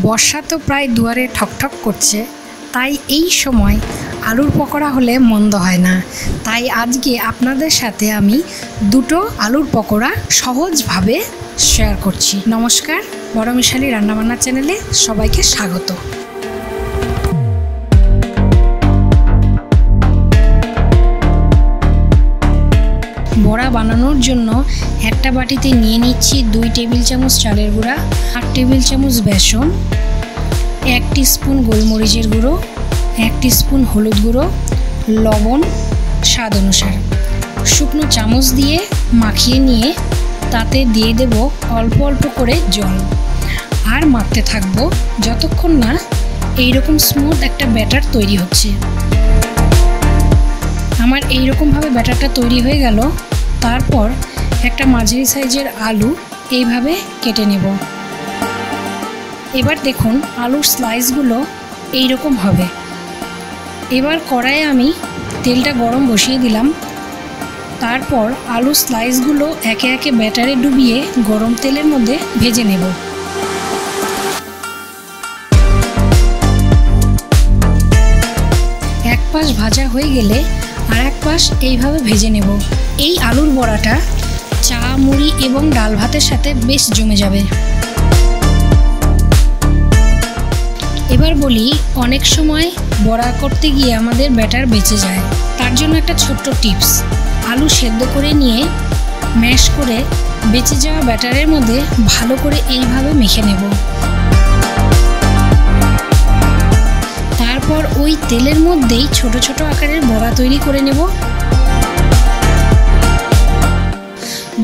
বর্ষা তো প্রায় দুয়ারে ঠকঠক করছে, তাই এই সময় আলুর পকোড়া হলে মন্দ হয় না। তাই আজকে আপনাদের সাথে আমি দুটো আলুর পকোড়া সহজভাবে শেয়ার করছি। নমস্কার, বড় মিশালি রান্নাবান্না চ্যানেলে সবাইকে স্বাগত। বড়া বানানোর জন্য একটা বাটিতে নিয়ে নিচ্ছি 2 টেবিল চামচ চালের গুঁড়া, 8 টেবিল চামচ বেসন, 1 টিস্পুন গোলমরিচের গুঁড়ো, 1 টিস্পুন হলুদ গুঁড়ো, লবণ স্বাদ অনুসারে। শুকনো চামচ দিয়ে মাখিয়ে নিয়ে তাতে দিয়ে দেব অল্প অল্প করে জল, আর মাখতে থাকবো যতক্ষণ না এইরকম স্মুথ একটা ব্যাটার তৈরি হচ্ছে। আমার এইরকমভাবে ব্যাটারটা তৈরি হয়ে গেল। তারপর একটা মাঝারি সাইজের আলু এইভাবে কেটে নেব। এবার দেখুন আলুর স্লাইসগুলো এইরকম হবে। এবার কড়াইয়ে আমি তেলটা গরম বসিয়ে দিলাম। তারপর আলুর স্লাইসগুলো একে একে ব্যাটারে ডুবিয়ে গরম তেলের মধ্যে ভেজে নেব। এক পাশ ভাজা হয়ে গেলে আর এক পাশ এইভাবে ভেজে নেব। এই আলুর বড়াটা চা, মুড়ি এবং ডাল ভাতের সাথে বেশ জমে যাবে। এবার বলি, অনেক সময় বড়া করতে গিয়ে আমাদের ব্যাটার বেঁচে যায়। তার জন্য একটা ছোট্ট টিপস, আলু সেদ্ধ করে নিয়ে ম্যাশ করে বেঁচে যাওয়া ব্যাটারের মধ্যে ভালো করে এইভাবে মেখে নেব। তারপর ওই তেলের মধ্যেই ছোট ছোট আকারের বড়া তৈরি করে নেব।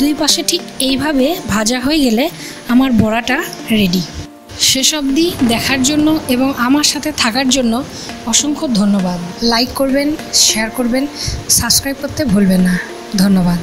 দুই পাশে ঠিক এইভাবে ভাজা হয়ে গেলে আমার বড়াটা রেডি। শেষ অবধি দেখার জন্য এবং আমার সাথে থাকার জন্য অসংখ্য ধন্যবাদ। লাইক করবেন, শেয়ার করবেন, সাবস্ক্রাইব করতে ভুলবেন না। ধন্যবাদ।